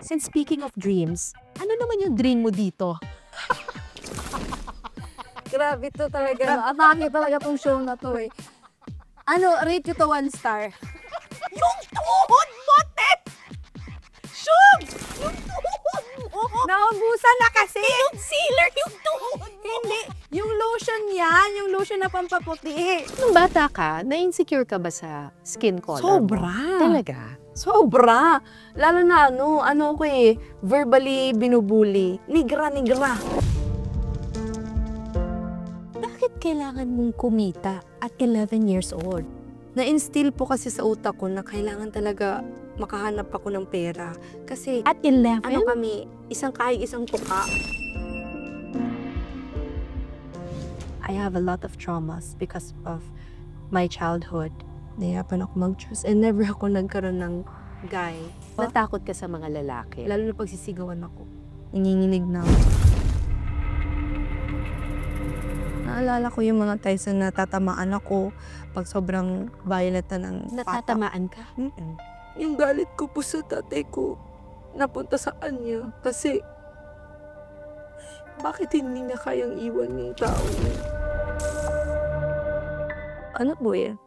Since speaking of dreams, ano naman yung dream mo dito? Grabe to talaga. Atake talaga tong show na to eh. Ano, rate ko to 1 star. Yung tuhod mo, Tet! Shubs! Yung tuhod mo! Naubusan na kasi! Concealer yung tuhod mo! Hindi, yung lotion yan, yung lotion na pampaputi. Nung bata ka, na-insecure ka ba sa skin color Sobra. mo? Talaga? Sobra. Lalo na ano ko eh, verbally binubuli. Nigra. Bakit kailangan mong kumita at 11 years old? Na-instill po kasi sa utak ko na kailangan talaga makahanap ako ng pera. Kasi At 11? ano kami, isang kahig, isang tuka. I have a lot of traumas because of my childhood. Nahirapan ako mag-choose and never ako nagkaroon ng guy. Natakot ka sa mga lalaki? Lalo na pagsisigawan ako. Nanginginig na ako. Naalala ko yung mga times na natatamaan ako pag sobrang violent na ng Natatamaan ka? Yung galit ko po sa tatay ko napunta sa kanya kasi bakit hindi na kayang iwan yung tao niya? Ano po yan?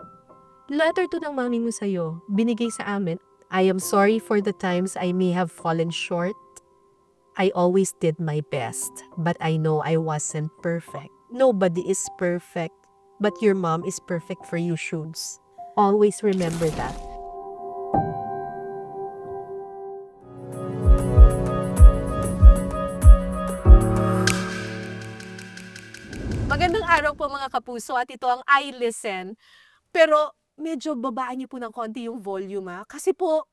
Letter to ng mami mo sa'yo, binigay sa amin. I am sorry for the times I may have fallen short. I always did my best, but I know I wasn't perfect. Nobody is perfect, but your mom is perfect for you, Shubs. Always remember that. Magandang araw po mga kapuso at ito ang I Listen. Pero medyo babaan niyo po ng konti yung volume kasi po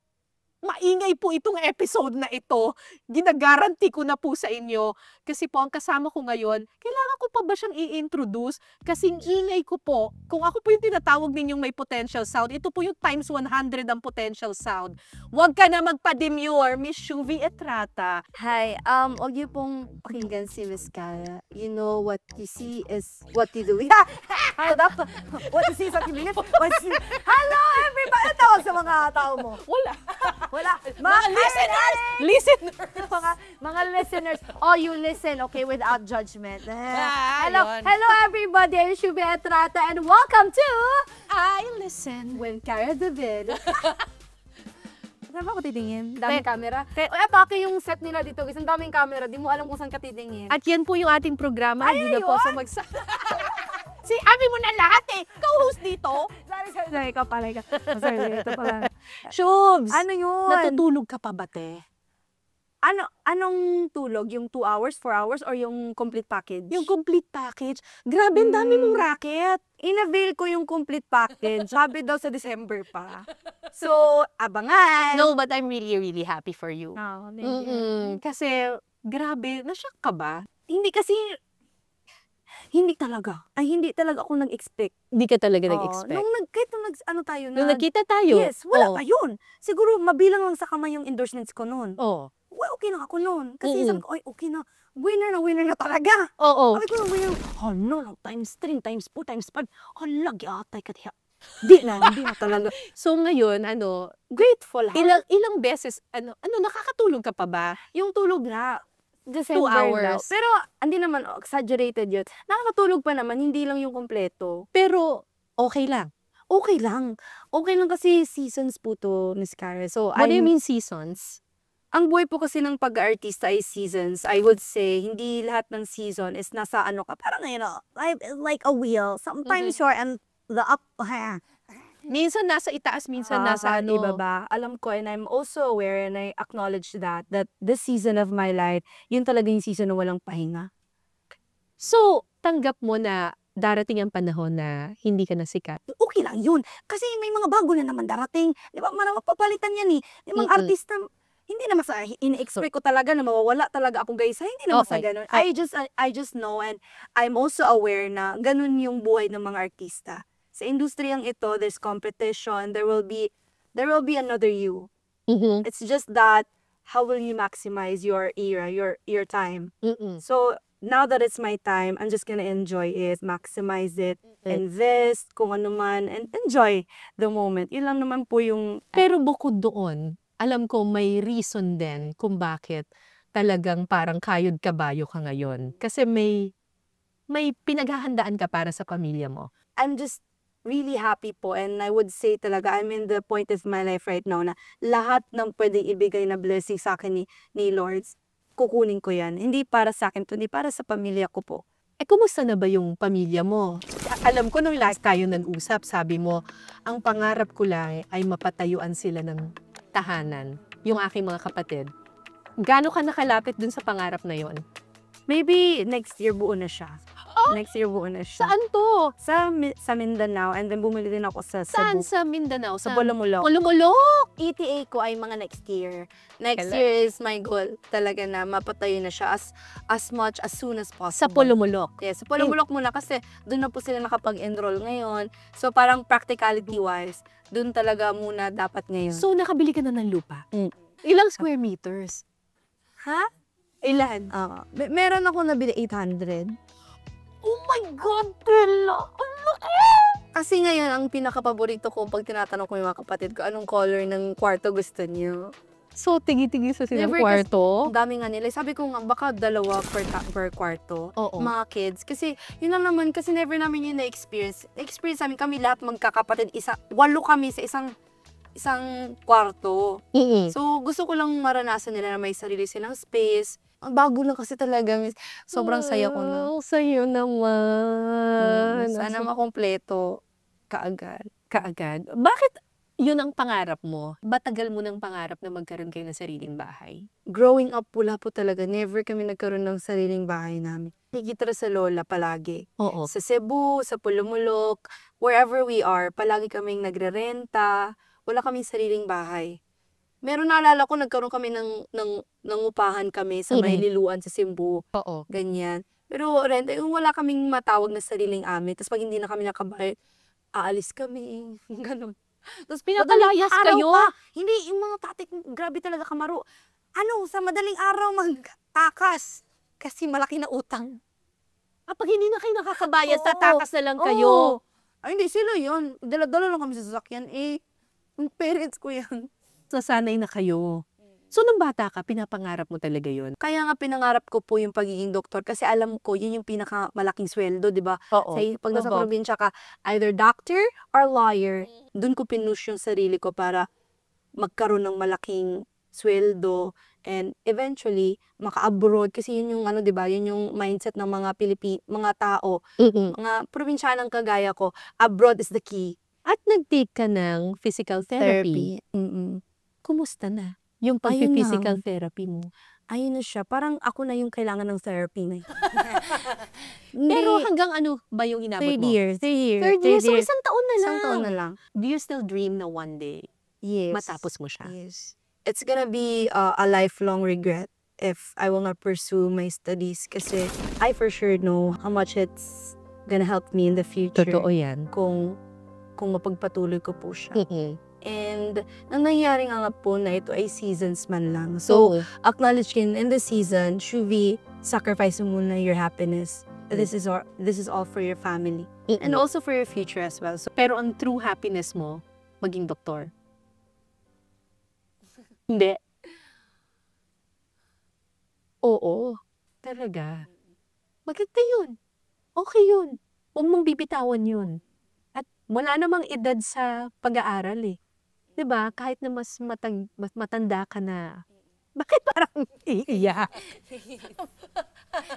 maingay po itong episode na ito. Ginagaranti ko na po sa inyo. Kasi po ang kasama ko ngayon, kailangan ko pa ba siyang i-introduce? Kasing ingay ko po. Kung ako po yung tinatawag ninyong may potential sound, ito po yung times 100 ang potential sound. Huwag ka na magpa-demure, Miss Shuvie Etrata. Hi, huwag niyo pong pakinggan si Miss Kara. You know what you see is what you do. What you see is what you believe. Hello everybody! Tawag sa mga tao mo. Wala. Mga listeners! Listeners! Mga listeners. Oh, you listen, okay, without judgment. Yun. Hello everybody, I'm Shuvie Etrata and welcome to I Listen. When Cara David. Saan ba ako titingin? Daming Te- camera. te- Ay, apake yung set nila dito. Isang daming camera. Di mo alam kung saan ka titingin. At yan po yung ating programa. Ay, Hindi na po ayun! sa magsa... Abi mo na lahat eh! Co-host dito! Sorry, ikaw pala. Sorry, ito pala. Shubs! Ano yun? Natutulog ka pa ba, te? Anong tulog? Yung 2 hours, 4 hours, or yung complete package? Yung complete package. Grabe, ang dami mong racket. Inavail ko yung complete package. Sabi daw sa December pa. So, abangan! No, but I'm really, really happy for you. Oh, thank you. Kasi, grabe, nashock ka ba? Hindi kasi, hindi talaga ako nag-expect. Hindi ka talaga Oo, nag-expect. Nung Nagkita tayo. Yes, wala Oo. pa yun. Siguro, mabilang lang sa kamay yung endorsements ko noon. Oo. Well, okay na ako noon. Kasi sabi ko, ay, okay na. Winner na talaga. Oo. Sabi ko na winner. Hala, times 3, times 4, times 5. Hala, giatay ka diha. Hindi na talaga. So ngayon, Grateful ha. ilang beses, nakakatulog ka pa ba? Yung tulog na, December 2 hours. daw. Pero, hindi naman, exaggerated yun. Nakakatulog pa naman, hindi lang yung kompleto. Pero, okay lang. Okay lang. Okay lang kasi seasons po to, Miss Cara. So, What do you mean seasons? Ang buhay po kasi ng pag-artista ay seasons. I would say, hindi lahat ng season is nasa ka. Parang, like a wheel. Sometimes you're in the up. Minsan nasa itaas, minsan nasa ibaba. Alam ko, and I'm also aware and I acknowledge that this season of my life, yun talaga yung season na walang pahinga. So, tanggap mo na darating ang panahon na hindi ka na sikat? Okay lang yun. Kasi may mga bago na naman darating. Di ba? Mapapalitan yan eh. Yung mga artista, hindi naman sa ini-expect ko talaga na mawawala talaga akong gaysa. Hindi naman sa ganun. I just know and I'm also aware na ganun yung buhay ng mga artista. Sa industriyang ito, there's competition. There will be another you. It's just that how will you maximize your era, your time? So now that it's my time, I'm just gonna enjoy it, maximize it, invest, kung ano man, and enjoy the moment. Yun lang naman po yung... Pero bukod doon, alam ko may reason din kung bakit talagang parang kayod kabayo ka ngayon. Kasi may pinaghahandaan ka para sa pamilya mo. I'm just really happy po, and I would say talaga I'm in the point of my life right now na lahat ng pwedeng ibigay na blessing sa akin ni Lord, kukunin ko yan. Hindi para sa akin, kundi para sa pamilya ko po. Kumusta na ba yung pamilya mo? Alam ko nung last tayo nag-usap, sabi mo, ang pangarap ko lang ay mapatayuan sila ng tahanan, yung aking mga kapatid. Gaano ka nakalapit dun sa pangarap na yon? Maybe next year buo na siya. Next year buo na siya. Saan to? Sa Mindanao, and then bumili din ako sa Saan Cebu. sa Mindanao? Sa Bulumulok. Bulumulok! ETA ko ay mga next year. Next Kailan? year is my goal talaga na mapatayo na siya as much as soon as possible. Sa Bulumulok. Yes, sa Bulumulok muna kasi doon na po sila nakapag-enroll ngayon. So parang practicality-wise, doon talaga muna dapat ngayon. So, nakabili ka na ng lupa? Mm. Ilang square meters? Ha? Ilan? Meron ako nabili 800. Oh my God, Bella! Ang laki! Kasi ngayon, ang pinaka-paborito ko pag tinatanong ko yung mga kapatid ko, anong color ng kwarto gusto niyo? So, tigi-tigi sa silang Never kwarto? Ang dami nga nila. Sabi ko nga, baka 2 per kwarto. Oo. Mga kids. Kasi, yun lang naman, kasi never namin yun na-experience. Na-experience namin kami lahat magkakapatid. 8 kami sa isang kwarto. So, gusto ko lang maranasan nila na may sarili silang space. Ang bago lang kasi talaga, miss. Sobrang saya ko na. Wow, sayo naman. Sana makompleto kaagad. Kaagad. Bakit yun ang pangarap mo? Batagal mo ng pangarap na magkaroon kayo ng sariling bahay? Growing up, wala po talaga. Never kami nagkaroon ng sariling bahay namin. Higit sa lola palagi. Oo. Sa Cebu, sa Pulumulok, wherever we are, palagi kaming nagre-renta. Wala kaming sariling bahay. Meron naalala ko, nagkaroon kami ng upahan kami sa may liluan sa Cebu. Oo. Ganyan. Pero renta, yung wala kaming matawag na sariling amin. Tapos pag hindi na kami nakabayad, aalis kami. Ganon. Tapos Pinapalayas kayo? Hindi, yung mga tatik, grabe talaga kamaro. Sa madaling araw magtakas. Kasi malaki na utang. Pag hindi na kayo nakakabayad, Oo. tatakas na lang kayo. Ay, hindi sila yun. Dala-dala lang kami sa sasakyan. Yung parents ko yan. Sasanay na kayo. So, nung bata ka, pinapangarap mo talaga yun? Kaya nga pinangarap ko po yung pagiging doktor kasi alam ko yun yung pinakamalaking sweldo, di ba? Oo. Pag nasa probinsya ka, either doctor or lawyer, dun ko pinush yung sarili ko para magkaroon ng malaking sweldo and eventually maka-abroad kasi yun yung di ba? Yun yung mindset ng mga mga tao, mga probinsyanang kagaya ko, abroad is the key. At nag-take ka ng physical therapy. Kumusta na? Yung pag-physical therapy mo. Ayun na siya. Parang ako na yung kailangan ng therapy na yun. Pero hanggang ano ba yung inabot mo? Third year. So, isang taon na lang. Isang taon na lang. Do you still dream na one day Yes. matapos mo siya? Yes. It's gonna be a lifelong regret if I will not pursue my studies kasi I for sure know how much it's gonna help me in the future. Totoo yan. Kung mapagpatuloy ko po siya. And ang nangyari nga po na ito ay seasons man lang. So, acknowledge in the season, should we sacrifice mo muna your happiness. This is all for your family. And also for your future as well. So, pero ang true happiness mo, maging doktor. Hindi. Oo. Talaga. Maganda yun. Okay yun. Huwag mong bibitawan yun. At wala namang edad sa pag-aaral eh. 'Di ba? Kahit na mas matanda ka na. Bakit parang iiyak?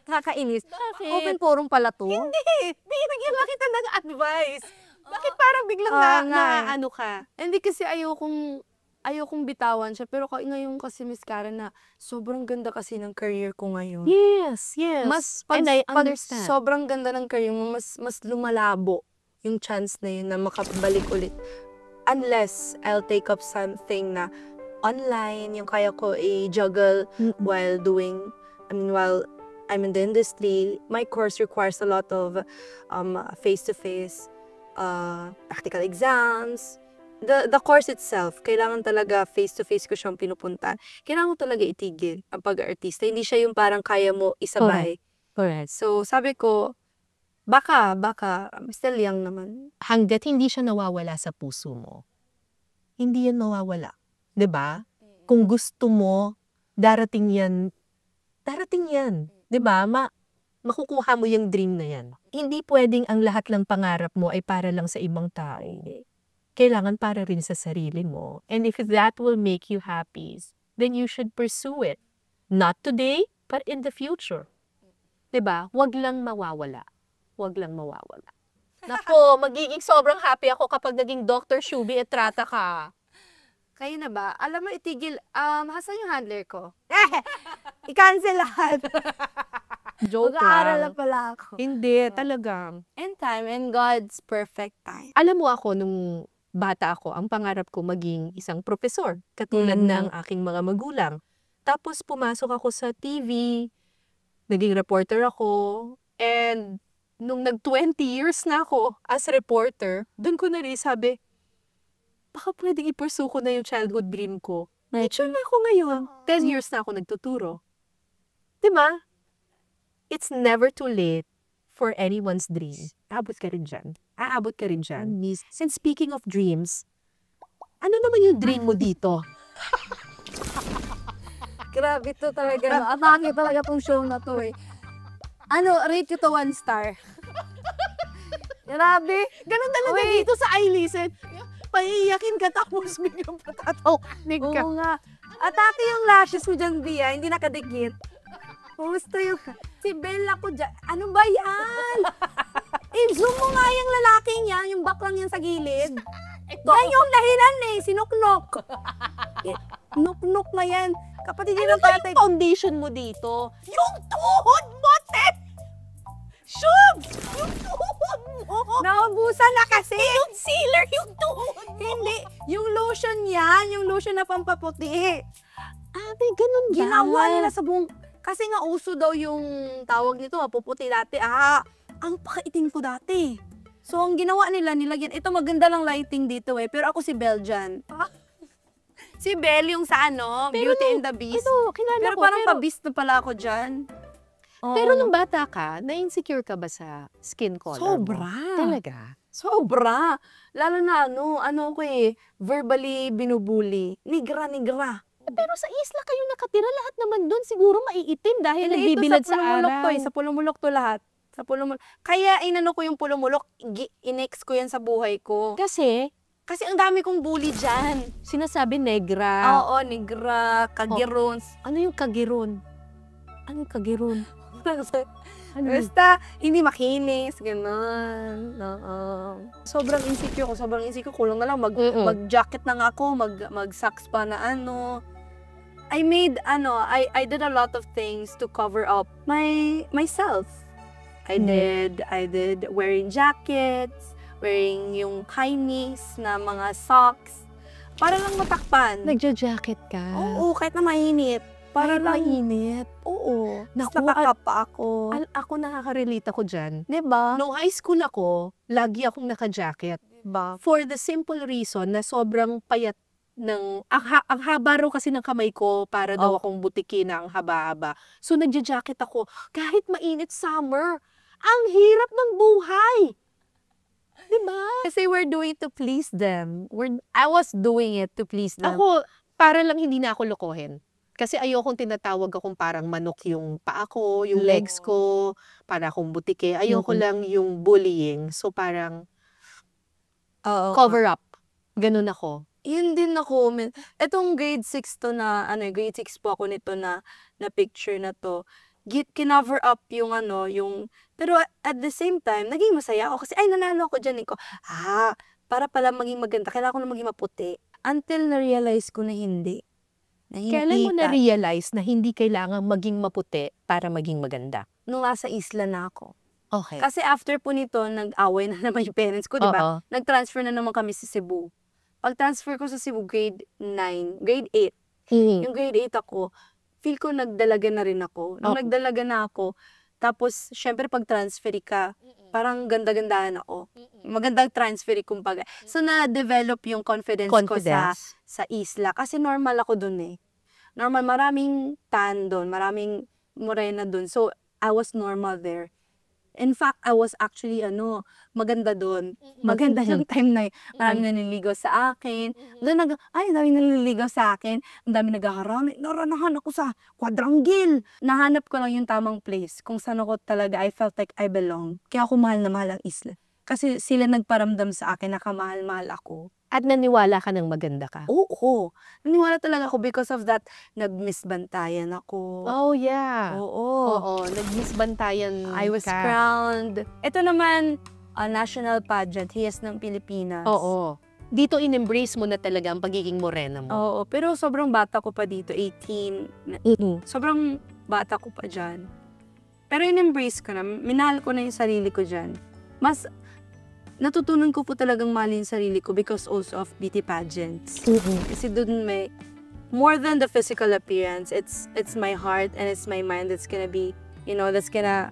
Nakakainis. Bakit? Open forum pala to. Hindi. Binigyan lang kita ng advice. Bakit parang biglang ano ka? Hindi kasi ayokong bitawan siya. Pero ngayon kasi Miss Karen na sobrang ganda kasi ng career ko ngayon. Yes. And I pag understand. Sobrang ganda ng career mo, mas lumalabo yung chance na yun na makabalik ulit. Unless I'll take up something na online, yung kaya ko i-juggle while I'm in the industry. My course requires a lot of face-to-face practical exams. The course itself, kailangan talaga face-to-face ko siyang pinupuntahan. Kailangan mo talaga itigil ang pag-artista. Hindi siya yung parang kaya mo isabay. Correct. So, sabi ko, baka, I'm still young naman. Hanggat hindi siya nawawala sa puso mo, hindi yan mawawala. 'Di ba? kung gusto mo, darating yan. Darating yan. 'Di ba? Makukuha mo yung dream na yan. Hindi pwedeng ang lahat ng pangarap mo ay para lang sa ibang tao. Kailangan para rin sa sarili mo. And if that will make you happy, then you should pursue it. Not today, but in the future. 'Di ba? Huwag lang mawawala. Huwag lang mawawala. Nako, magiging sobrang happy ako kapag naging Dr. Shubi Etrata ka. Kayo na ba? Alam mo, itigil, hasan yung handler ko? I-cancel lahat. Joke Mag-aaral lang. na pala ako. Hindi, talagang. In time, in God's perfect time. Alam mo ako, nung bata ako, ang pangarap ko maging isang profesor, katulad ng aking mga magulang. Tapos pumasok ako sa TV, naging reporter ako, and nung nag-20 years na ako as reporter, doon ko na rin sabi, baka pwedeng i-pursue ko na yung childhood dream ko. Teacher na ako ngayon. 10 years na ako nagtuturo. Diba? It's never too late for anyone's dream. Aabot ka rin dyan. Aabot ka rin dyan. And speaking of dreams, ano naman yung dream mo dito? Grabe to talaga. Atake talaga tong show na to eh. Rate ko to 1 star. Grabe. Ganun talaga dito sa I Listen. Paiiyakin ka tapos biglang patatawanig ka. Oo nga. Atake yung lashes mo dyan, Bia. Hindi nakadikit. Kumusta yung... Si Bella ko dyan. Ano ba yan? I-zoom mo nga yung lalaking yan. Yung baklang yan sa gilid. Yan yung dahilan eh. Sinuknok. Nuknok na yan. Kapatid yun Ano ang ba tatay. yung foundation mo dito? Yung tuhod mo, Tep! Shubs! Yung tuhod mo! Naubusan na kasi. Yung sealer, yung tuhod mo! Hindi. Yung lotion yan. Yung lotion na pampaputi. Ate, ganun ba? Ginawa nila sa buong... Kasi nga uso daw yung tawag nito, mapuputi dati. Ang pakaitim ko dati. So, ang ginawa nila, nilagyan. Ito maganda lang lighting dito eh. Pero ako si Belle dyan. Si Belle yung sa Beauty and the Beast. Ito, kilala Pero ko. parang pa-beast na pala ako dyan. Pero nung bata ka, na-insecure ka ba sa skin color Sobra. mo? Talaga? Sobra. Lalo na ako verbally binubuli. Nigra. Pero sa isla kayo nakatira, lahat naman doon siguro maiitim dahil Hindi, nagbibilad ito sa sa Pulumulok araw. to eh. Sa Pulumulok to lahat. Sa Pulumulok. Kaya inano ko yung Pulumulok, inex ko yan sa buhay ko. Kasi, Kasi ang dami kong bully dyan. sinasabi negra. Oo, nigra, kagirons. Ano yung kagiron? Ano yung kagiron? Ano? Basta, hindi makinis, gano'n. Sobrang insecure ko, Kulang na lang, mag-jacket na nga ako, mag-socks pa na I did a lot of things to cover up myself. I did wearing jackets, wearing yung high-knees na mga socks, para lang matakpan. Nagja-jacket ka? Oo, kahit na mainit. Para lang mainit. Oo. Naku, Nakakapa ako. Ako nakaka-relate ako dyan. Diba? Nung high school ako, lagi akong naka-jacket. Diba? For the simple reason na sobrang payat ang haba raw kasi ng kamay ko para daw akong butiki na ang haba-haba. So nagja-jacket ako kahit mainit summer. Ang hirap ng buhay. Diba? Kasi we're doing it to please them. I was doing it to please them. Ako, para lang hindi na ako lokohin. Kasi ayokong tinatawag akong parang manok yung paa ko, yung legs ko, para akong butike. Ayoko lang yung bullying. So parang cover up. Ganun ako. Yun din ako. Etong grade 6 to na, grade 6 po ako nito na picture na to. Kinover up yung pero at the same time, naging masaya ako kasi nanalo ako dyan. Para pala maging maganda, kailangan ko na maging maputi. Until na-realize ko na hindi. Kailan mo na-realize na hindi kailangan maging maputi para maging maganda? Nung nasa isla na ako. Okay. Kasi after po nito, nag-away na naman yung parents ko, di ba? Nag-transfer na naman kami sa Cebu. Pag-transfer ko sa Cebu, grade 8. Yung grade 8 ako, feel ko nagdalaga na rin ako. Nung nagdalaga na ako, tapos, syempre, pag-transfer ka, parang ganda-gandahan ako. Magandang transfer kumbaga. So, na-develop yung confidence ko sa isla. Kasi normal ako dun eh. Normal, maraming tan dun, maraming morena dun. So, I was normal there. In fact, I was actually, maganda doon. Maganda yung time na yun. Marami naliligaw sa akin. Doon ang dami naliligaw sa akin. Ang dami naghaharami. Naranahan ako sa quadrangle. Nahanap ko lang yung tamang place. Kung saan ako talaga, I felt like I belong. Kaya ako mahal na mahal ang isla. Kasi sila nagparamdam sa akin na kamahal-mahal ako. At naniwala ka ng maganda ka? Oo. Naniwala talaga ako because of that. Nag-misbantayan ako. Oh, yeah. Oo. Nag-misbantayan I was ka. crowned. Ito naman, a national pageant, Hiyas ng Pilipinas. Oo. Dito in-embrace mo na talaga ang pagiging morena mo. Oo, pero sobrang bata ko pa dito, 18. Sobrang bata ko pa dyan. Pero in-embrace ko na, minahal ko na yung sarili ko dyan. Mas natutunan ko po talagang mahalin yung sarili ko because also of beauty pageants. Kasi doon may, more than the physical appearance, it's my heart and it's my mind that's gonna be, that's gonna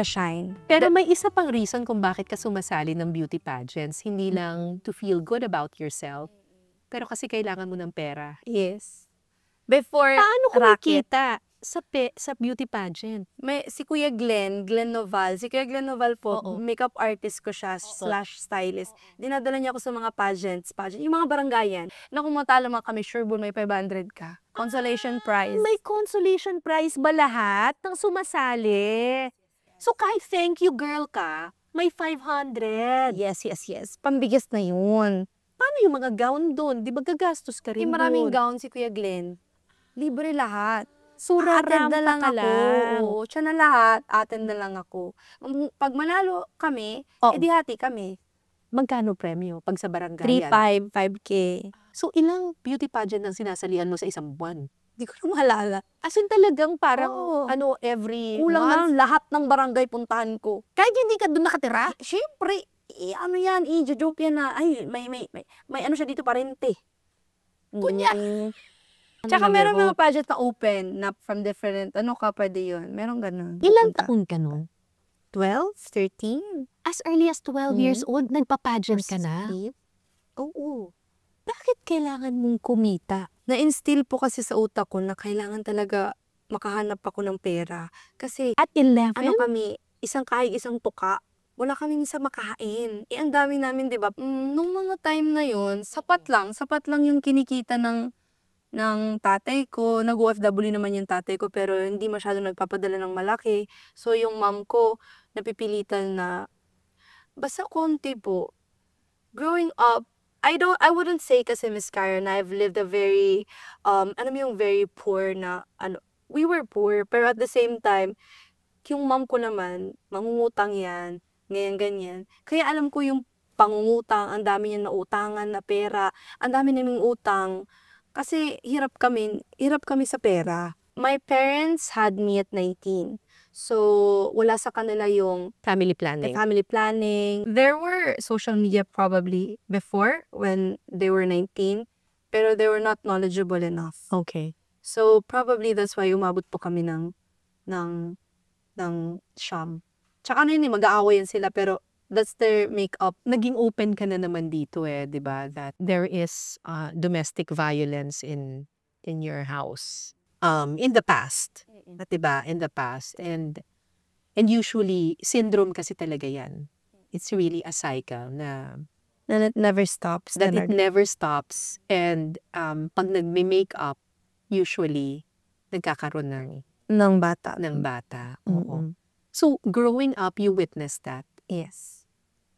shine. Pero may isa pang reason kung bakit ka sumasali ng beauty pageants. Hindi lang to feel good about yourself, pero kasi kailangan mo ng pera. Yes. Before Paano racket, kumikita sa beauty pageant? si Kuya Glenn Noval. Si Kuya Glenn Noval po, Oo. makeup artist ko siya, /stylist. Dinadala niya ako sa mga pageant, yung mga barangayan. Na kung matala kami, sure may 500 ka. Consolation prize. May consolation prize ba lahat ng sumasali? So kahit thank you girl ka, may 500. Yes. Pambigas na yun. Paano yung mga gown doon? Di ba gagastos ka rin Maraming doon? gown si Kuya Glenn. Libre lahat. Suraram Attend na lang ka ako. lang. Oo, siya na lahat. Attend na lang ako. Pag manalo kami, edi hati kami. Magkano premyo pag sa barangay 3, 5, 5K. So ilang beauty pageant ang sinasalihan mo sa isang buwan? Hindi ko na maalala. As in talagang parang Oo. every Kulang month? na lahat ng barangay puntahan ko. Kahit hindi ka doon nakatira? Siyempre, i-joke yan na, may ano siya dito parente. Kunya. Tsaka meron mga pageant na open, na from different, pwede yun. Meron ganun. Ilang Pupunta. taon ka nun? 12, 13. As early as 12 years old, nagpa-pageant ka na? Oo. Bakit kailangan mong kumita? Na-instill po kasi sa utak ko na kailangan talaga makahanap ako ng pera. Kasi, At 11? kami, isang kahig, isang tuka. Wala kaming sa makain. Ang dami namin, di ba? Nung mga time na yon, sapat lang yung kinikita ng tatay ko. Nag-OFW naman yung tatay ko, pero hindi masyado nagpapadala ng malaki. So, yung mom ko, napipilitan na, basta konti po. Growing up, I wouldn't say kasi Miss Karen, I've lived a very, very poor na, we were poor, pero at the same time, yung mom ko naman, mangungutang yan, ganyan. Kaya alam ko yung pangungutang, ang dami niya na utangan na pera, ang dami naming utang, kasi hirap kami sa pera. My parents had me at 19. So, wala sa kanila yung Family planning. family planning. There were social media probably before when they were 19, pero they were not knowledgeable enough. Okay. So, probably that's why umabot po kami ng Sham. Tsaka mag-aaway yan sila, pero that's their makeup. Naging open ka na naman dito di ba? That there is domestic violence in your house. In the past. Di ba? In the past. And usually, syndrome kasi talaga yan. It's really a cycle na And it never stops. that it never stops. And pag nagme-makeup, usually, nagkakaroon ng bata. Oo. So, growing up, you witnessed that. Yes.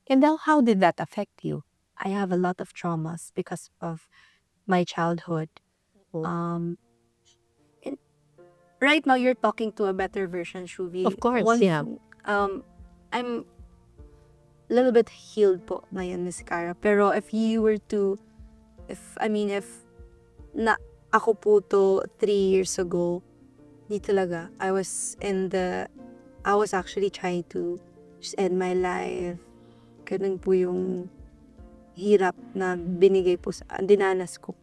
And now, how did that affect you? I have a lot of traumas because of my childhood. And right now, you're talking to a better version, Shuvi. Of course, yeah. I'm a little bit healed po ngayon, Miss Cara. Pero if ako po to 3 years ago, di talaga. I was actually trying to just end my life. Ganun po yung hirap na binigay po dinanas ko.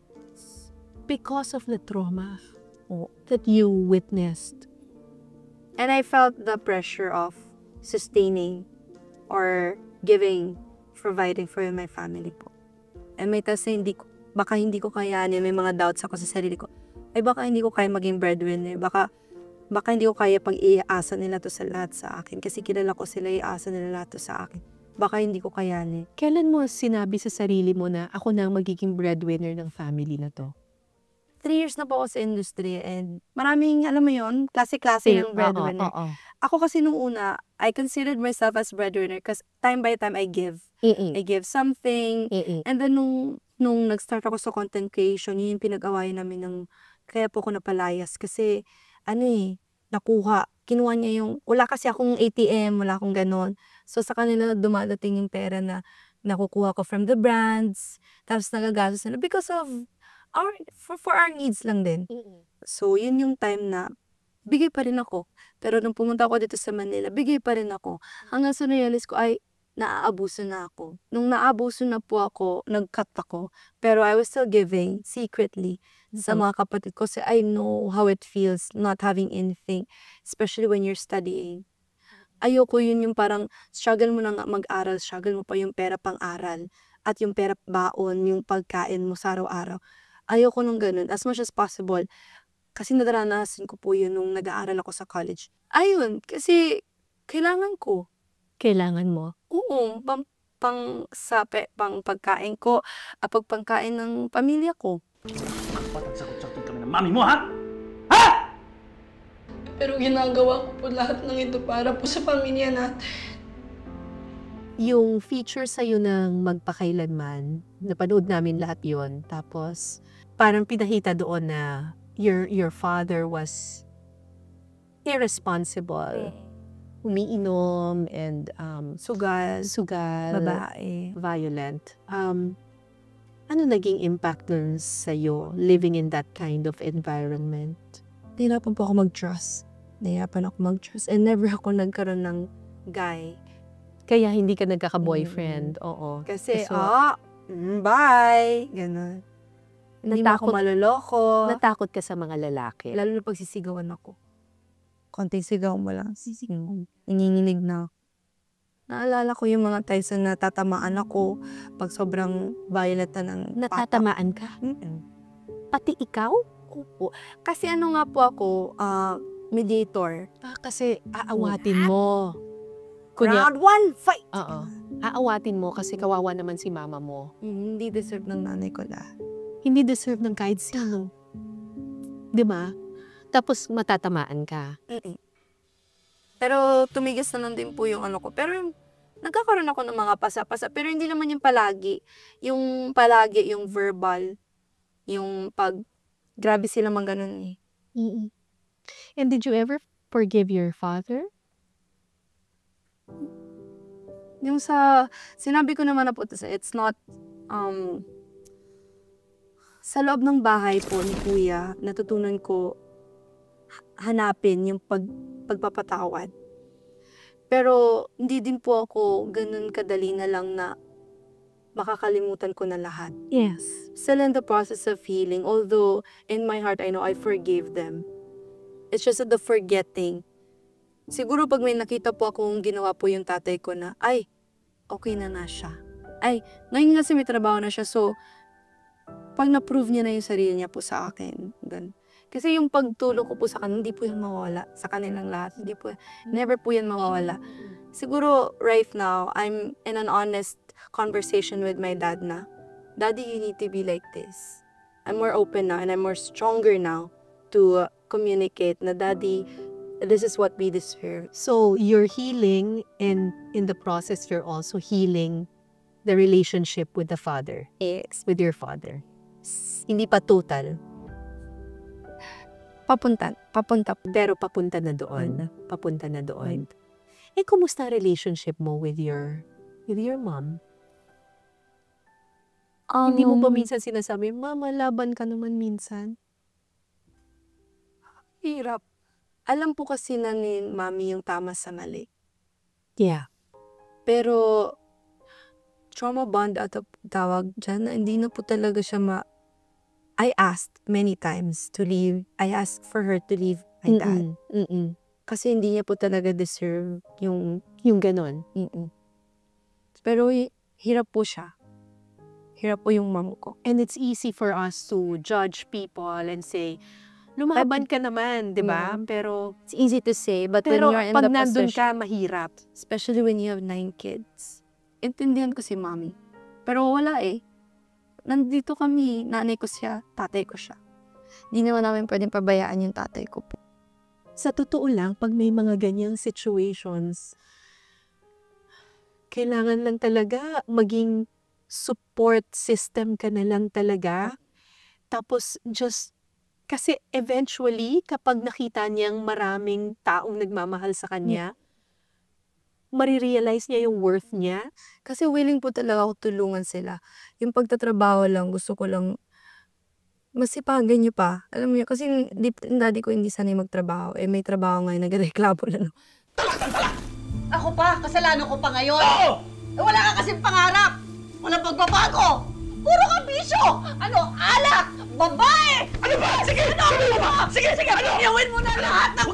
Because of the trauma that you witnessed. And I felt the pressure of sustaining or providing for my family po. And may tas baka hindi ko kayanin, may mga doubts ako sa sarili ko. Ay baka hindi ko kaya maging breadwinner. Baka baka hindi ko kaya pag iasa nila to sa lahat sa akin. Kasi kilala ko sila, iasa nila lahat to sa akin. Baka hindi ko kayanin. Kailan mo sinabi sa sarili mo na ako na ang magiging breadwinner ng family na to? 3 years na po ako sa industry and maraming, alam mo yun, klase-klase ng breadwinner. Ako kasi nung una, I considered myself as breadwinner because time by time I give. I give something. And then nung nag-start ako sa content creation, yun yung pinag-awayan namin ng, kaya po ako napalayas. Kasi, nakuha. Kinuha niya yung, wala kasi akong ATM, wala akong ganon. So sa kanila dumadating yung pera na nakukuha ko from the brands, tapos nagagastos nila because of for our needs lang din. So yun yung time na bigay pa rin ako. Pero nung pumunta ako dito sa Manila, bigay pa rin ako. Hanggang sa na-realize ko, ay, naaabuso na ako. Nung naaabuso na po ako, nag-cut ako. Pero I was still giving secretly sa mga kapatid ko. Kasi I know how it feels not having anything. Especially when you're studying. Ayoko yun yung parang struggle mo na nga mag-aral, struggle mo pa yung pera pang-aral. At yung pera baon, yung pagkain mo sa araw-araw. Ayoko nung ganun. As much as possible. Kasi nadaranasan ko po yun nung nag-aaral ako sa college. Ayun, kasi kailangan ko. Kailangan mo? Oo, pang pagkain ko, at pagpangkain ng pamilya ko. Papagsakot-sakot kami ng mami mo, ha? Ha? Pero ginagawa ko po lahat ng ito para po sa pamilya natin. Yung feature sa'yo ng magpakailanman, napanood namin lahat yon. Tapos, parang pinahita doon na your father was irresponsible. Umiinom and sugal, Babae. violent. Ano naging impact dun sa'yo living in that kind of environment? Nahirapan po ako mag-trust. And never ako nagkaroon ng guy. Kaya hindi ka nagkaka-boyfriend. Oo. Kasi, So, bye! Ganon. Hindi mo ako maloloko. natakot ka sa mga lalaki. Lalo na pagsisigawan ako. Konting sigaw mo lang. Sisigaw. Nanginginig na ako. Naalala ko yung mga times na natatamaan ako pag sobrang violent na ng Natatamaan ka? Pati ikaw? Opo. Kasi ano nga po ako, mediator. Kasi aawatin mo. Round 1, fight! Oo. Aawatin mo kasi kawawa naman si mama mo. Hindi deserve ng nanay ko lahat. Hindi deserve ng kahit sino. Di ba? Tapos matatamaan ka. Pero tumigis na lang din po yung ano ko. Pero nagkakaroon ako ng mga pasa-pasa. Pero hindi naman yung palagi. Yung palagi, yung verbal. Yung grabe sila mang ganun eh. And did you ever forgive your father? Yung sinabi ko naman na po, it's not, sa loob ng bahay po ni Kuya, natutunan ko hanapin yung pagpapatawad. Pero hindi din po ako ganun kadali na lang na makakalimutan ko na lahat. Yes. Still in the process of healing, although in my heart I know I forgave them. It's just that the forgetting. Siguro pag may nakita po akong ginawa po yung tatay ko na, ay, okay na nga siya. Ay, ngayon kasi may trabaho na siya, so pag na-prove niya na yung sarili niya po sa akin, ganun. Kasi yung pagtulong ko po sa kanila, hindi po yan mawawala sa kanilang lahat. Never po yan mawawala. Siguro, right now, I'm in an honest conversation with my dad na, Daddy, you need to be like this. I'm more open now and I'm more stronger now to communicate na, Daddy, this is what we deserve. So you're healing, and in the process, you're also healing the relationship with the father. Yes. With your father. Hindi pa total. Papunta. Pero papunta na doon. Papunta na doon. Eh, kumusta relationship mo with your mom? Hindi mo ba minsan sinasabi, Mama, laban ka naman minsan? Hirap. Alam po kasi na ni Mami yung tama sa mali. Yeah. Pero, trauma bond at tawag dyan, na hindi na po talaga siya I asked many times to leave. I asked for her to leave my dad. Kasi hindi niya po talaga deserve yung ganon. Pero hirap po siya. Hirap po yung mom ko. And it's easy for us to judge people and say, Lumaban ka naman, di ba? Pero It's easy to say, but when you're in pag the nandun position, ka, mahirap. especially when you have 9 kids, intindihan ko si mommy. Pero wala eh. Nandito kami, nanay ko siya, tatay ko siya. Hindi naman namin pwedeng pabayaan yung tatay ko po. Sa totoo lang, pag may mga ganyang situations, kailangan lang talaga maging support system ka na lang talaga. Tapos kasi eventually, kapag nakita niyang maraming taong nagmamahal sa kanya, marirealize niya yung worth niya. Kasi willing po talaga ako tulungan sila. Yung pagtatrabaho lang, gusto ko lang masipagan niyo pa. Alam mo yun, kasi yung daddy ko hindi sanay magtrabaho. May trabaho ngayon, nagreklamo na. Ako pa, kasalanan ko pa ngayon. Oo! Wala ka kasing pangarap. Walang pagbabago. Puro ka bisyo. Ano, alak, babae. Ano ba? Sige! Ano ba? Sige! Ano? Iyawin mo na lahat ng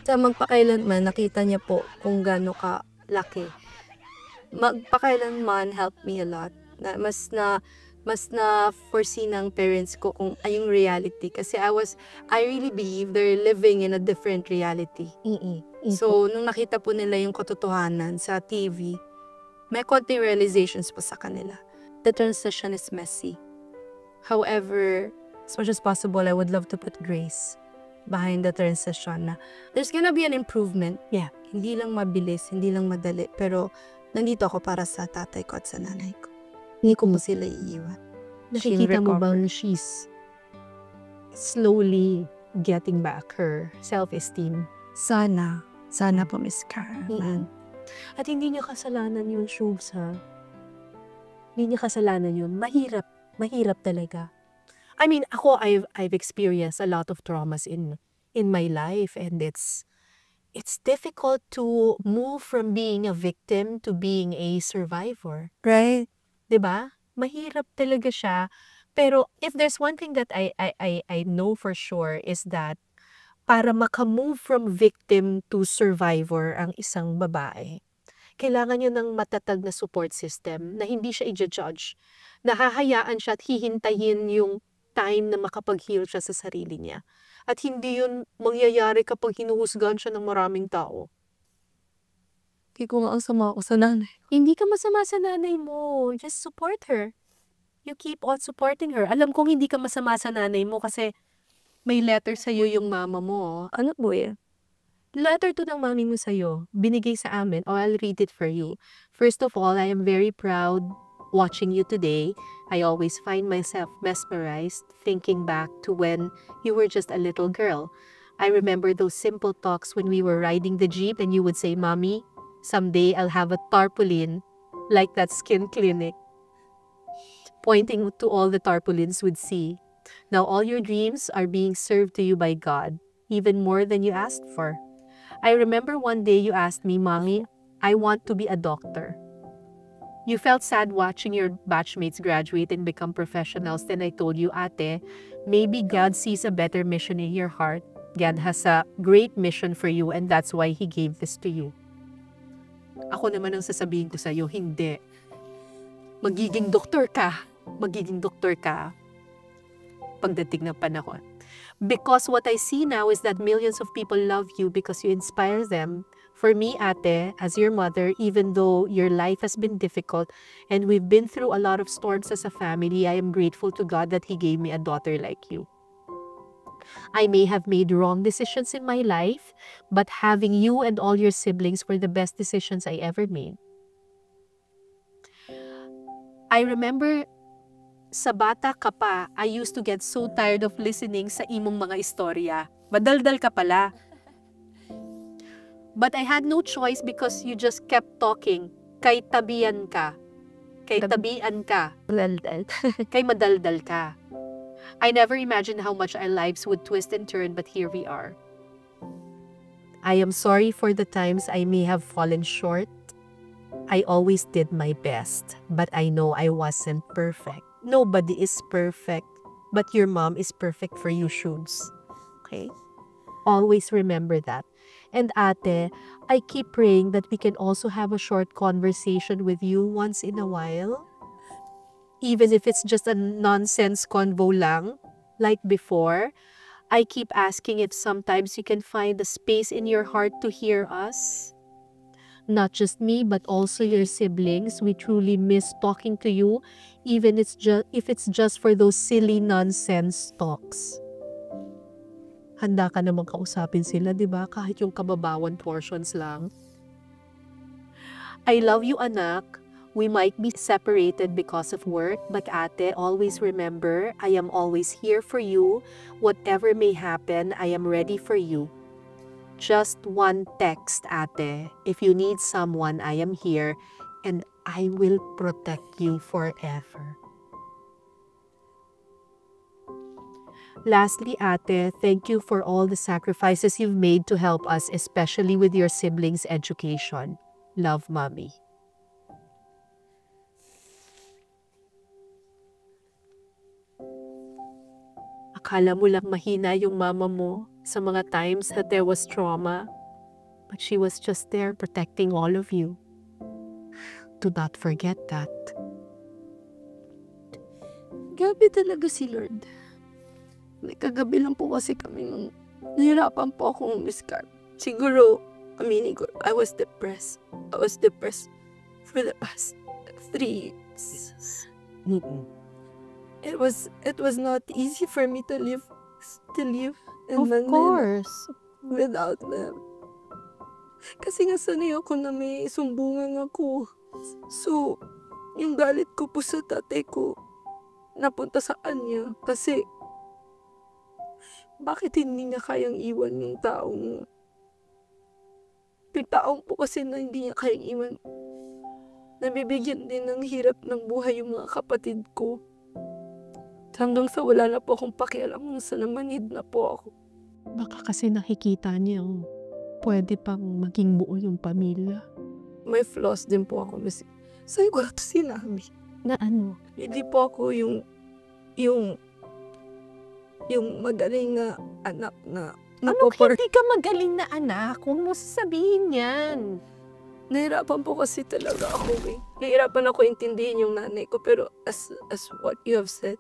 Sa magpakailanman, nakita niya po kung gaano ka laki. Magpakailanman helped me a lot. Mas na foresee ng parents ko kung yung reality. Kasi I really believe they're living in a different reality. So, nung nakita po nila yung katotohanan sa TV, may konting realizations po sa kanila. The transition is messy. However, as much as possible, I would love to put grace behind the transition na there's gonna be an improvement. Yeah. Hindi lang mabilis, hindi lang madali, pero nandito ako para sa tatay ko at sa nanay ko. Hindi ko po sila iiwan. Nakikita mo recover. bang she's slowly getting back her self-esteem? Sana po, Miss Karen. At hindi niya kasalanan yun, Shubs, ha? Hindi niya kasalanan yun. Mahirap talaga. I mean, ako, I've experienced a lot of traumas in my life, and it's difficult to move from being a victim to being a survivor. Right? 'Di ba? Mahirap talaga siya. Pero if there's one thing that I know for sure is that para makamove from victim to survivor ang isang babae, kailangan niya ng matatag na support system na hindi siya i-judge. Nahahayaan siya at hihintayin yung time na makapag-heal siya sa sarili niya. At hindi yun mangyayari kapag hinuhusgahan siya ng maraming tao. Hindi ko nga ang sama ako sa nanay. Hindi ka masama sa nanay mo. Just support her. You keep on supporting her. Alam kong hindi ka masama sa nanay mo kasi may letter sa'yo yung mama mo. Ano po eh? Letter to ng mami mo sa'yo. Binigay sa amin. Oh, I'll read it for you. First of all, I am very proud watching you today. I always find myself mesmerized thinking back to when you were just a little girl. I remember those simple talks when we were riding the jeep and you would say, "Mommy, someday I'll have a tarpaulin like that skin clinic." Pointing to all the tarpaulins we'd see. Now all your dreams are being served to you by God, even more than you asked for. I remember one day you asked me, "Mommy, I want to be a doctor." You felt sad watching your batchmates graduate and become professionals. Then I told you, "Ate, maybe God sees a better mission in your heart. God has a great mission for you and that's why He gave this to you." Ako naman ang sasabihin ko sa'yo, hindi. Magiging doktor ka. Magiging doktor ka pagdating ng panahon. Because what I see now is that millions of people love you because you inspire them. For me, ate, as your mother, even though your life has been difficult and we've been through a lot of storms as a family, I am grateful to God that He gave me a daughter like you. I may have made wrong decisions in my life, but having you and all your siblings were the best decisions I ever made. I remember sa bata ka pa, I used to get so tired of listening sa imong mga istorya. Madaldal ka pala. But I had no choice because you just kept talking. Kay tabian ka. Kay tabian ka. Daldal. Kay madaldal ka. I never imagined how much our lives would twist and turn, but here we are. I am sorry for the times I may have fallen short. I always did my best, but I know I wasn't perfect. Nobody is perfect, but your mom is perfect for you, Shubs. Okay? Always remember that. And ate, I keep praying that we can also have a short conversation with you once in a while. Even if it's just a nonsense convo lang, like before. I keep asking if sometimes you can find the space in your heart to hear us. Not just me, but also your siblings. We truly miss talking to you, even if it's just for those silly nonsense talks. Handa ka namang kausapin sila, di ba? Kahit yung kababawan portions lang. I love you, anak. We might be separated because of work, but ate, always remember, I am always here for you. Whatever may happen, I am ready for you. Just one text, ate. If you need someone, I am here, and I will protect you forever. Lastly, ate, thank you for all the sacrifices you've made to help us, especially with your siblings' education. Love, Mommy. Akala mo lang mahina yung mama mo sa mga times that there was trauma, but she was just there protecting all of you. Do not forget that. Grabe talaga si Lord. May kagabi lang po kasi kami nung nahirapan po akong Miss Carl. Siguro, aminin ko, I was depressed. I was depressed for the past 3 years. It was not easy for me to live Of course. without them. Kasi nga sanay ako na may sumbungan ako. So, yung galit ko po sa tatay ko, napunta sa kanya. Kasi, bakit hindi niya kayang iwan yung taong po kasi na hindi niya kayang iwan. Nabibigyan din ng hirap ng buhay yung mga kapatid ko. Hanggang sa wala na po akong pakialam sa namanid na po ako. Baka kasi nakikita niya, pwede pang maging buo yung pamilya. May flaws din po ako. Sa'yo ko ito sinabi. Na ano? Hindi po ako yung magaling na anak na Hindi ka magaling na anak? Huwag mo sasabihin yan. Nahirapan po kasi talaga ako eh. Nahirapan ako intindihin yung nanay ko. Pero as what you have said,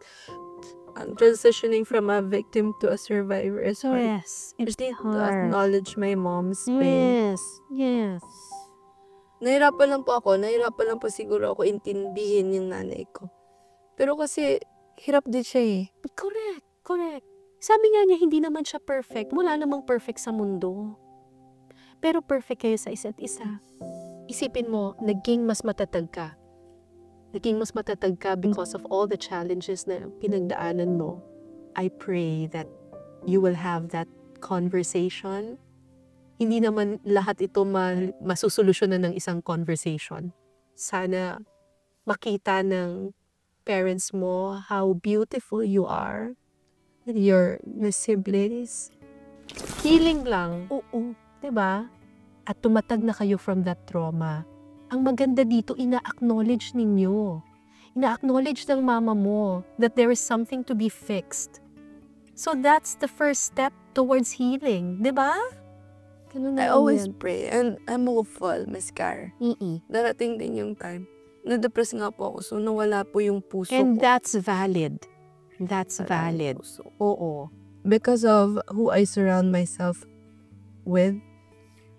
I'm transitioning from a victim to a survivor is hard. Yes, it's To hard. acknowledge my mom's pain. Yes. Nahirapan lang po ako. Nahirapan lang po siguro ako intindihin yung nanay ko. Pero kasi, hirap din siya eh. Correct. Sabi nga niya, hindi naman siya perfect. Wala namang perfect sa mundo. Pero perfect kayo sa isa't isa. Isipin mo, naging mas matatag ka. Naging mas matatag ka because of all the challenges na pinagdaanan mo. I pray that you will have that conversation. Hindi naman lahat ito masusolusyonan ng isang conversation. Sana makita ng parents mo how beautiful you are. Your siblings. Healing lang. Oo. Diba? At tumatag na kayo from that trauma. Ang maganda dito, ina-acknowledge ninyo. Ina-acknowledge ng mama mo that there is something to be fixed. So that's the first step towards healing. Diba? Ganun I lang always yan. pray and I'm hopeful, Miss Car. Darating din yung time. Na-depress nga po ako, so nawala po yung puso And ko. that's valid. That's valid. Puso. Oo. Because of who I surround myself with,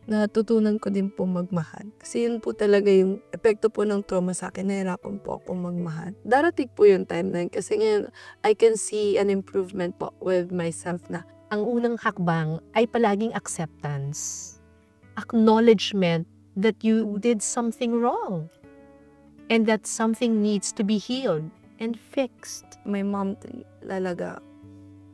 natutunan ko din po magmahal. Kasi yun po talaga yung epekto po ng trauma sa akin. Nahirapan po ako magmahal. Darating po yung time na yun. Kasi ngayon, I can see an improvement po with myself na. Ang unang hakbang ay palaging acceptance. Acknowledgement that you did something wrong. And that something needs to be healed and fixed. My mom talaga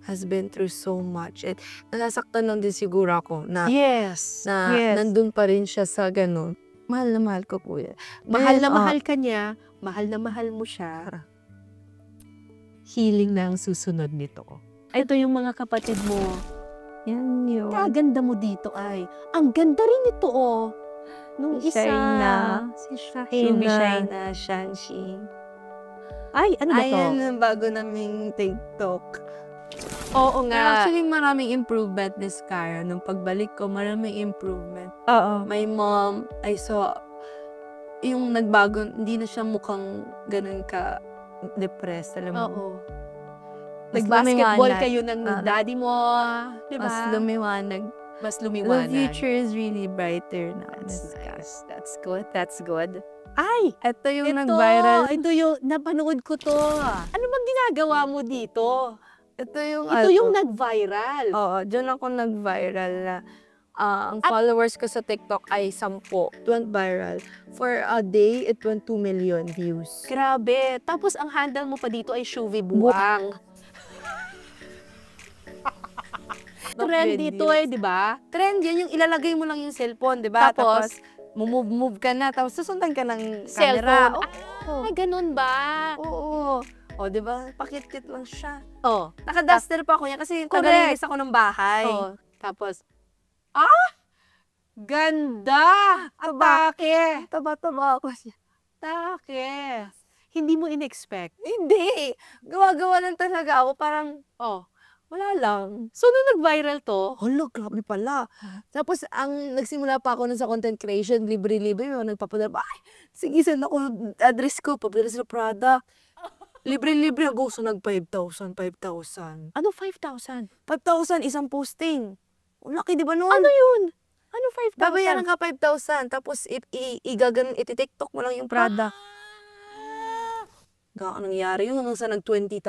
has been through so much. And nasasaktan lang din siguro ako na, Yes. nandun pa rin siya sa ganun. Mahal na mahal ko po yan. Mahal na Then, mahal ka niya, mahal na mahal mo siya. Healing na ang susunod nito. Ito yung mga kapatid mo. Yan yun. Kaganda mo dito ay. Ang ganda rin ito oh. Nung Si isa. Shaina. Si Ruby Shaina. Shaina, Shanshi. Ay, ano ba to? Ayan ang bago naming TikTok. Oo Pero nga. actually, maraming improvement this Cara. Nung pagbalik ko, maraming improvement. Oo. My mom, I saw, yung nagbago, hindi na siya mukhang ganun ka depressed, alam mo. Oo. Nag-basketball lumiwanag. kayo ng daddy mo, di ba? Mas lumiwanag. Mas The lumiwanag. future is really brighter now. That's nice. That's good. That's good. Ay! Ito yung Ito, nag-viral. ito yung, napanood ko to. Ano bang ginagawa mo dito? Ito yung, Ito yung nag-viral. Oo, dyan ako nag-viral na ang followers ko sa TikTok ay 10. It went viral. For a day, it went 2 million views. Grabe. Tapos ang handle mo pa dito ay Shuvi Buang. Trend dito di ba? Trend yan, yung ilalagay mo lang yung cellphone, di ba? Tapos, move ka na, tapos susundan ka ng cellphone. camera. Ay, ganun ba? Oo. O, di ba? Pakit-kit lang siya. Oh. Naka-duster pa ako niya kasi Correct. tagalinis ako ng bahay. Oh. Tapos, ganda! Atake! Taba-taba ako siya. Atake! Hindi mo in-expect. Hindi! Gawa-gawa lang talaga ako. Parang, wala lang. So, nung nag-viral to, Hala, grabe pala. Tapos, nagsimula pa ako nun sa content creation, libre-libre, may mga nagpapadala, ay, sige, send ako address ko, papadala sa Prada. Libre-libre ako, so nag 5,000. ano 5,000? 5,000, isang posting. Ang laki, di ba nun? Ano yun? Ano 5,000? Babayaran ka 5,000, tapos iti-TikTok mo lang yung Prada. Ang nangyari yun hanggang sa nag 20,000.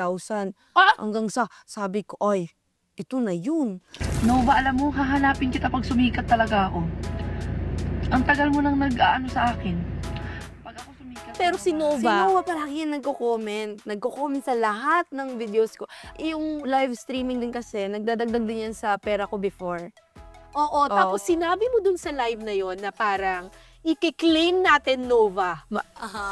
Hanggang sa sabi ko, oy, ito na yun. Nova, alam mo, hahanapin kita pag sumikat talaga ako. Ang tagal mo nang nag-aano sa akin. Pag ako sumikat... Pero si Si Nova, Noah palagi yung nagko-comment. Nagko-comment sa lahat ng videos ko. Yung live streaming din kasi, nagdadagdag din yan sa pera ko before. oo, tapos sinabi mo dun sa live na yon na parang, i-claim natin Nova.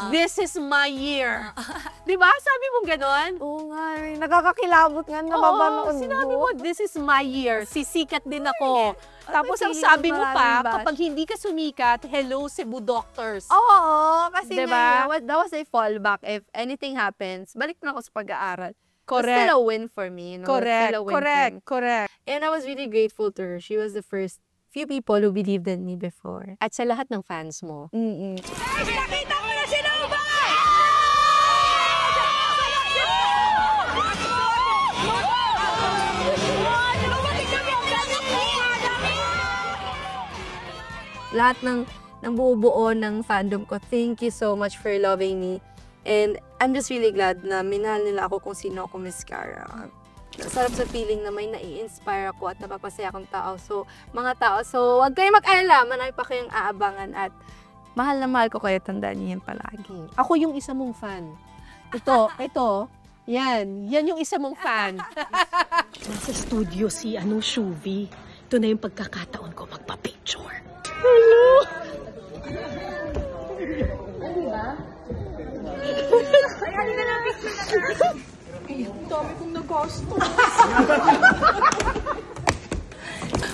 This is my year. Di ba? Sabi mo ganon? Oo nga, nakakakilabot nga, Oo, nababanood sinabi ko. mo, this is my year. Sisikat din ako. Tapos ang feeling sabi ko mo maraming pa, bash. kapag hindi ka sumikat, hello Cebu Doctors. Oo, kasi Diba? that was a fallback. If anything happens, balik na ako sa pag-aaral. It's Correct. still a win for me. You know? It's Correct, still a win correct, for me. correct. And I was really grateful to her. She was the first few people who believed in me before. At sa lahat ng fans mo. Mm-mm. Lahat ng buo-buo ng fandom ko, thank you so much for loving me. And I'm just really glad na minahal nila ako kung sino ako, Miss Cara. Sarap sa feeling na may nai-inspire ako at napapasaya akong tao. So, mga tao, so huwag kayong mag-alala, marami pa kayong aabangan at mahal na mahal ko kayo, tandaan niyo yan palagi. Ako yung isa mong fan. Ito, yan yung isa mong fan. Nasa studio si Shuvi. Ito na yung pagkakataon ko magpa-picture.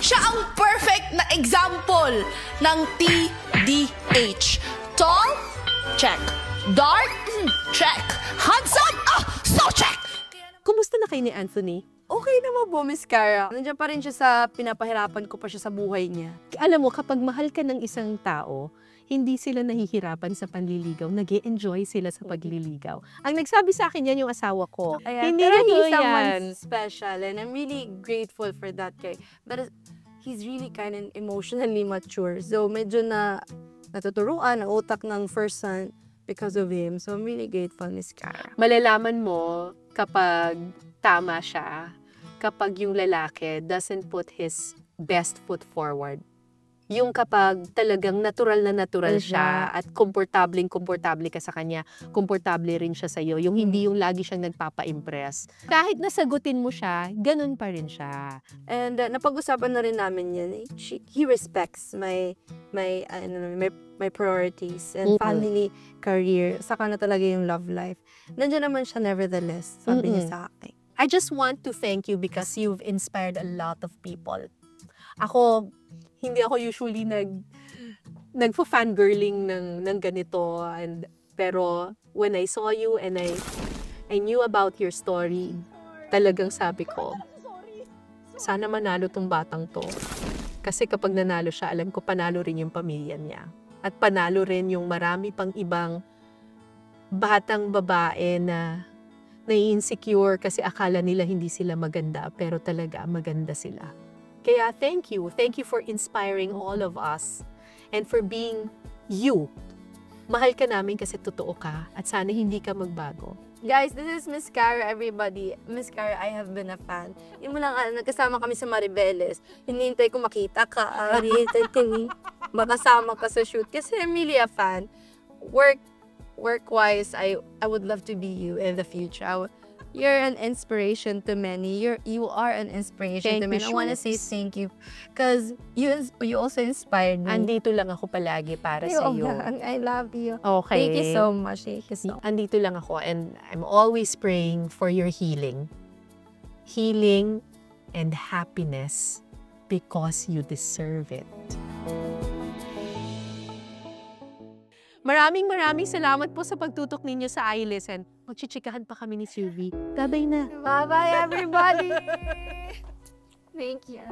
Siya ang perfect na example ng TDH. Tall? Check. Dark? Check. Handsome? So check! Kumusta na kayo ni Anthony? Okay naman po, Miss Cara. Nandiyan pa rin siya sa pinapahirapan ko pa siya sa buhay niya. Alam mo, kapag mahal ka ng isang tao, hindi sila nahihirapan sa panliligaw. Nag-e-enjoy sila sa pagliligaw. Ang nagsabi sa akin yan yung asawa ko. Ayan, Hindi pero rin he's yan. someone special and I'm really grateful for that guy. But he's really kind of emotionally mature. So medyo natuturuan ang utak ng first son because of him. So I'm really grateful, Miss Cara. Malalaman mo kapag tama siya, kapag yung lalaki doesn't put his best foot forward. Yung kapag talagang natural na natural siya at komportable ka sa kanya, komportable rin siya sa'yo. Yung hindi yung lagi siyang nagpapa-impress. Kahit nasagutin mo siya, ganun pa rin siya. And napag-usapan na rin namin yan. He respects my priorities and family, career. Saka na talaga yung love life. Nandiyan naman siya nevertheless, sabi niya sa akin. I just want to thank you because you've inspired a lot of people. Ako, hindi ako usually nagfo-fangirling ng ganito. Pero when I saw you and I knew about your story, talagang sabi ko, sana manalo tong batang to. Kasi kapag nanalo siya, alam ko panalo rin yung pamilya niya. At panalo rin yung marami pang ibang batang babae na nai-insecure kasi akala nila hindi sila maganda, pero talaga maganda sila. Kaya thank you. Thank you for inspiring all of us and for being you. Mahal ka namin kasi totoo ka at sana hindi ka magbago. Guys, this is Miss Cara, everybody. Miss Cara, I have been a fan. Yung mo lang, nagkasama kami sa Maribeles. Hinihintay ko makita ka. Hinihintay ko makasama ka sa shoot. Kasi I'm really a fan. Work-wise, I would love to be you in the future. You're an inspiration to many. You are an inspiration to many. I want to say thank you because you also inspired me. Andito lang ako palagi para sa iyo. I love you. Okay. Thank you so much. Thank you so much. Andito lang ako and I'm always praying for your healing. Healing and happiness because you deserve it. Maraming salamat po sa pagtutok ninyo sa iListen. Magchichikahan pa kami ni Sylvie. Babay na. Bye-bye, everybody. Thank you.